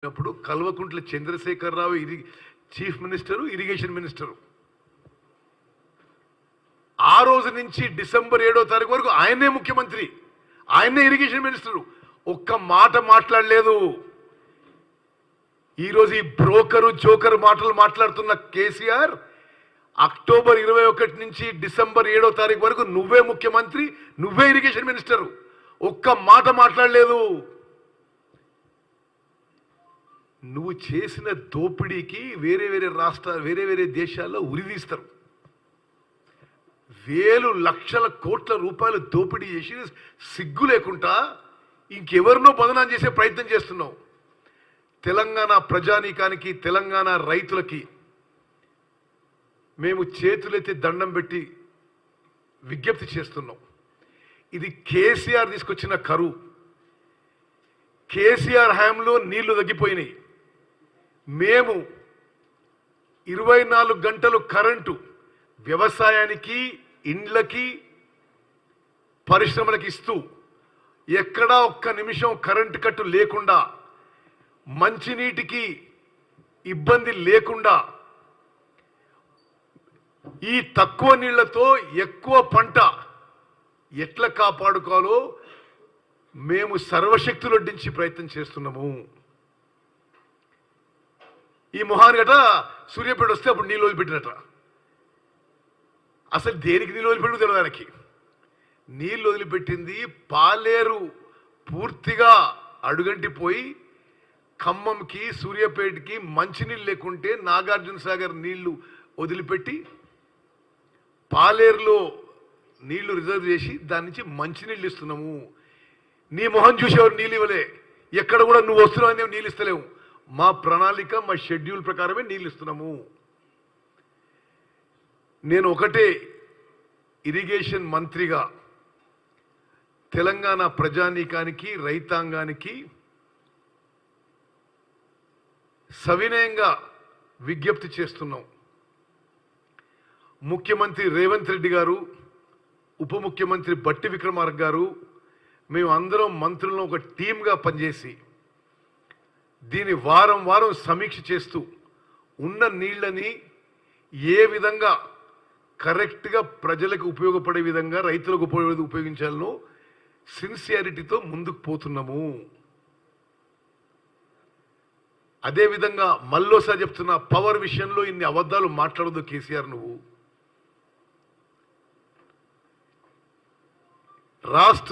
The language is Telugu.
అప్పుడు Kalvakuntla Chandrashekar Rao chief minister, irrigation minister. ఆ రోజు నుంచి డిసెంబర్ 7వ తారీఖు వరకు ఆయనే ముఖ్యమంత్రి, ఆయనే ఇరిగేషన్ మినిస్టర్. ఒక్క మాట మాట్లాడలేదు. ఈరోజు ఈ బ్రోకరు జోకరు మాటలు మాట్లాడుతున్న కేసీఆర్ అక్టోబర్ 21 నుంచి డిసెంబర్ 7వ తారీఖు వరకు నువ్వే ముఖ్యమంత్రి, నువ్వే ఇరిగేషన్ మినిస్టర్. ఒక్క మాట మాట్లాడలేదు. నువ్వు చేసిన దోపిడీకి వేరే వేరే దేశాల్లో ఉరిదీస్తారు. వేలు లక్షల కోట్ల రూపాయలు దోపిడీ చేసి సిగ్గు లేకుండా ఇంకెవరినో బదనాం చేసే ప్రయత్నం చేస్తున్నావు. తెలంగాణ ప్రజానీకానికి, తెలంగాణ రైతులకి మేము చేతులెత్తి దండం పెట్టి విజ్ఞప్తి చేస్తున్నాం. ఇది కేసీఆర్ తీసుకొచ్చిన కరువు. కేసీఆర్ హయాంలో నీళ్లు తగ్గిపోయినాయి. మేము 24 గంటలు కరెంటు వ్యవసాయానికి, ఇండ్లకి, పరిశ్రమలకు ఇస్తూ ఎక్కడా ఒక్క నిమిషం కరెంటు కట్టు లేకుండా, మంచినీటికి ఇబ్బంది లేకుండా, ఈ తక్కువ నీళ్లతో ఎక్కువ పంట ఎట్లా కాపాడుకోవాలో మేము సర్వశక్తులొడ్డించి ప్రయత్నం చేస్తున్నాము. ఈ మొహాన్ గట సూర్యాపేట వస్తే అప్పుడు నీళ్ళు వదిలిపెట్టినట. అసలు దేనికి నీళ్ళు వదిలిపెట్టు తెలియదు ఆయనకి. నీళ్ళు వదిలిపెట్టింది పాలేరు పూర్తిగా అడుగంటిపోయి ఖమ్మంకి, సూర్యాపేటకి మంచినీళ్ళు లేకుంటే నాగార్జున సాగర్ నీళ్లు వదిలిపెట్టి పాలేరులో నీళ్లు రిజర్వ్ చేసి దాని నుంచి మంచినీళ్ళు ఇస్తున్నాము. నీ మొహం చూసేవారు నీళ్ళు ఇవ్వలే. ఎక్కడ కూడా నువ్వు వస్తున్నావు అని నీళ్ళు ఇస్తలేవు. మా ప్రణాళిక, మా షెడ్యూల్ ప్రకారమే నీళ్ళు ఇస్తున్నాము. నేను ఒకటే ఇరిగేషన్ మంత్రిగా తెలంగాణ ప్రజానీకానికి, రైతాంగానికి సవినయంగా విజ్ఞప్తి చేస్తున్నాం. ముఖ్యమంత్రి రేవంత్ రెడ్డి గారు, ఉప ముఖ్యమంత్రి బట్టి విక్రమార్క గారు, మేము అందరం మంత్రులను ఒక టీమ్గా పనిచేసి దీన్ని వారం వారం సమీక్ష చేస్తూ ఉన్న నీళ్ళని ఏ విధంగా కరెక్ట్గా ప్రజలకు ఉపయోగపడే విధంగా, రైతులకు ఉపయోగించాలనో సిన్సియారిటీతో ముందుకు పోతున్నాము. అదేవిధంగా మళ్ళోసారి చెప్తున్నా, పవర్ విషయంలో ఇన్ని అబద్ధాలు మాట్లాడదు కేసీఆర్. నువ్వు రాష్ట్రం